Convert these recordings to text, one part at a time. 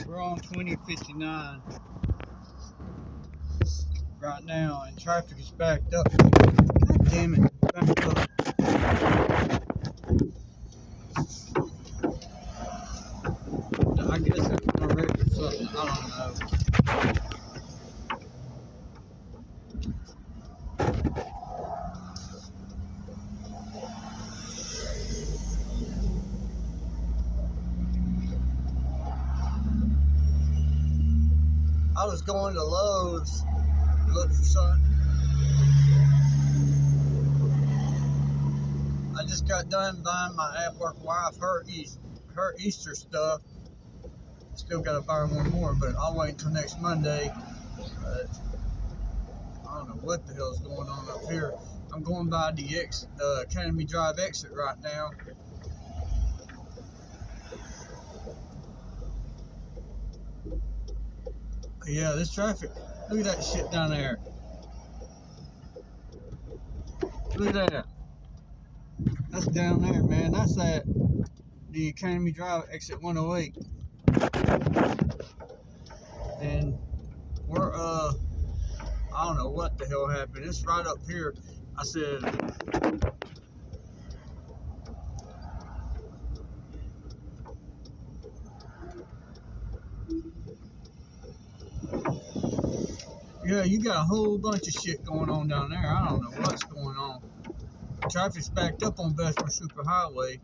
We're on 2059 right now, and traffic is backed up. God damn it, backed up. I guess it's my wreck or something. I don't know. I was going to Lowe's to look for something. I just got done buying my at-work wife her Easter stuff. Still got to buy her one more, but I'll wait until next Monday. I don't know what the hell's going on up here. I'm going by the Academy Drive exit right now. Yeah, this traffic. Look at that shit down there. Look at that. That's down there, man. That's at the Academy Drive exit 108. And we're, I don't know what the hell happened. It's right up here. I said, yeah, you got a whole bunch of shit going on down there. I don't know what's going on. Traffic's backed up on Bessemer Superhighway.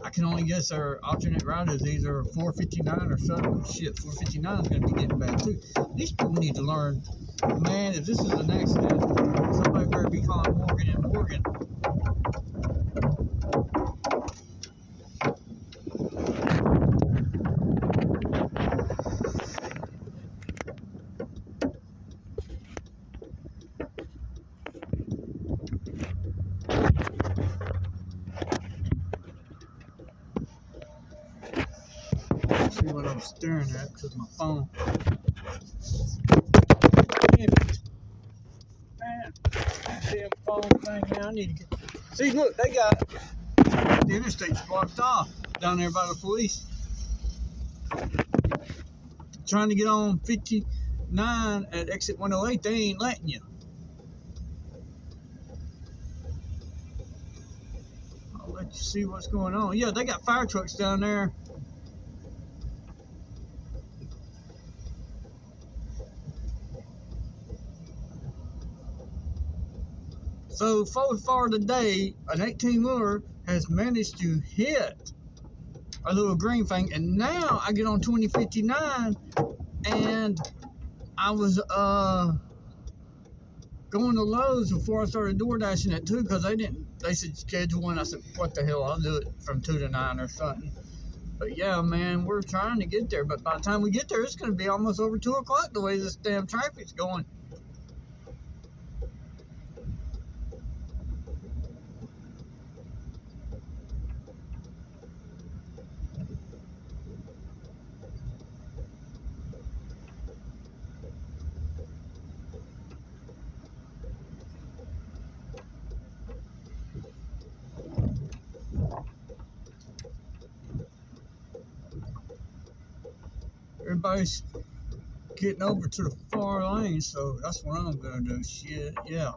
I can only guess our alternate route is either 459 or something. Shit, 459 is going to be getting bad too. These people need to learn, man, if this is an accident, somebody better be calling Morgan and Morgan. See what I'm staring at because my phone. Damn it. Man, damn phone thing here. I need to get. See, look, they got the interstate's blocked off down there by the police. Trying to get on 59 at exit 108, they ain't letting you. I'll let you see what's going on. Yeah, they got fire trucks down there. So far today, an 18-wheeler has managed to hit a little green thing, and now I get on 2059, and I was going to Lowe's before I started door dashing at 2 because they said schedule one. I said, what the hell, I'll do it from 2 to 9 or something. But yeah, man, we're trying to get there, but by the time we get there, it's going to be almost over 2 o'clock the way this damn traffic's going. Everybody's getting over to the far lane, so that's what I'm gonna do. Shit, yeah.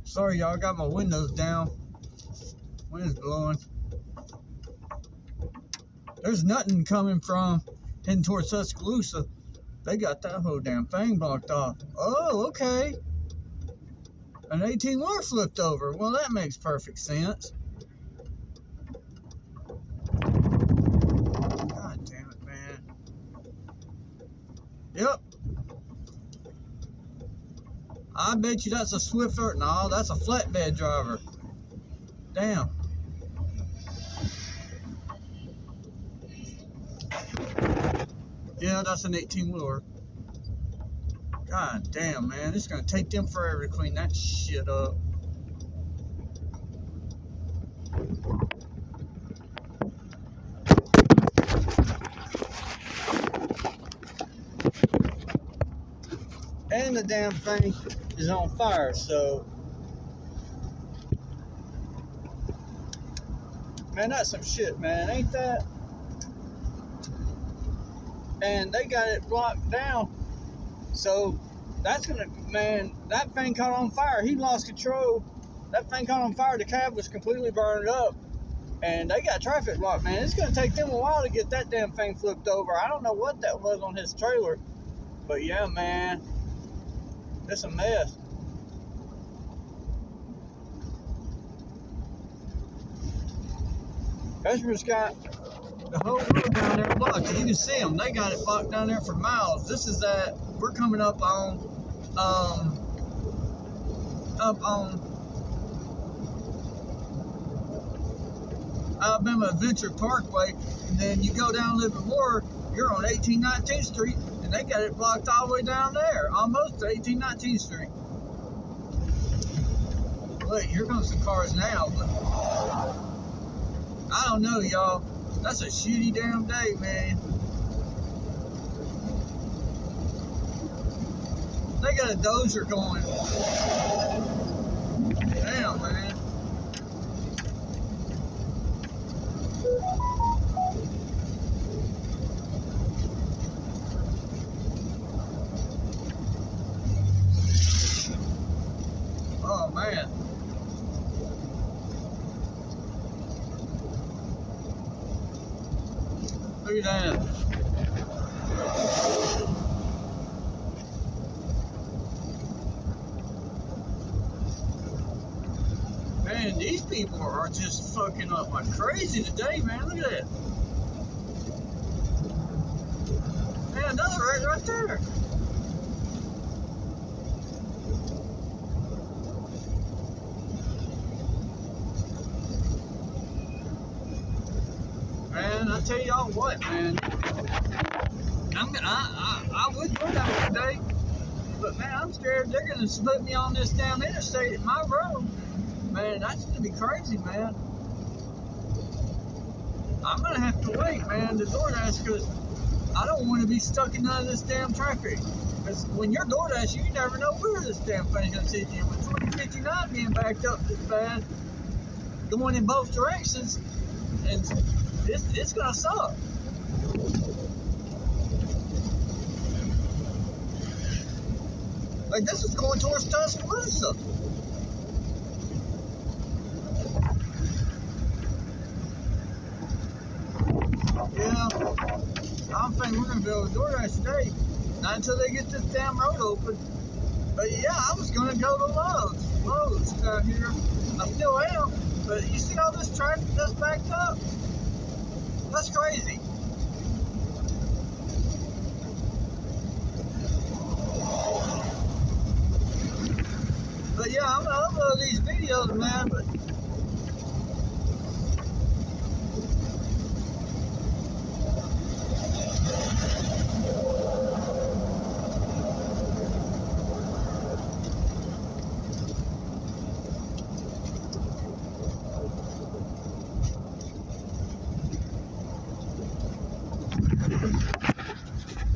Sorry, y'all, I got my windows down. Wind's blowing. There's nothing coming from heading towards Tuscaloosa. They got that whole damn thing blocked off. Oh, okay. An 18-wheeler flipped over. Well, that makes perfect sense. God damn it, man. Yep. I bet you that's a Swiffer. No, that's a flatbed driver. Damn. Yeah, that's an 18-wheeler. God damn, man. It's going to take them forever to clean that shit up. and the damn thing is on fire. So, man, that's some shit, man, ain't that? And they got it blocked down. So that's gonna, man, that thing caught on fire. He lost control. That thing caught on fire. The cab was completely burned up. And they got traffic blocked, man. It's gonna take them a while to get that damn thing flipped over. I don't know what that was on his trailer. But yeah, man, it's a mess. Customers got the whole road down there blocked. You can see them. They got it blocked down there for miles. This is that. We're coming up on Alabama Adventure Parkway, and then you go down a little bit more, you're on 1819th Street, and they got it blocked all the way down there, almost to 1819th Street. Wait, here comes some cars now, but I don't know, y'all. That's a shitty damn day, man. They got a dozer going. Damn, man. Oh, man. Look at that. Man, these people are just fucking up like crazy today, man. Look at that. Man, another right there. Man, I tell y'all what, man. I would go down today, but man, I'm scared they're gonna split me on this damn interstate in my road. Man, that's gonna be crazy, man. I'm gonna have to wait, man, to DoorDash, because I don't want to be stuck in none of this damn traffic. Because when you're DoorDash, you never know where this damn thing's gonna take you. With 2059 being backed up this bad, going in both directions, and it's gonna suck. Like, this is going towards Tuscaloosa. Yeah, I don't think we're gonna be able to DoorDash today. Not until they get this damn road open. But yeah, I was gonna go to Lowe's down here. I still am. But you see all this traffic that's backed up? That's crazy. But yeah, I'm gonna upload these videos, man, but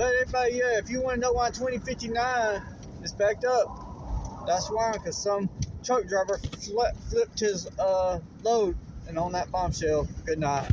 everybody, yeah, if you want to know why 2059 is backed up, that's why, because some truck driver flipped his load and on that bombshell. Good night.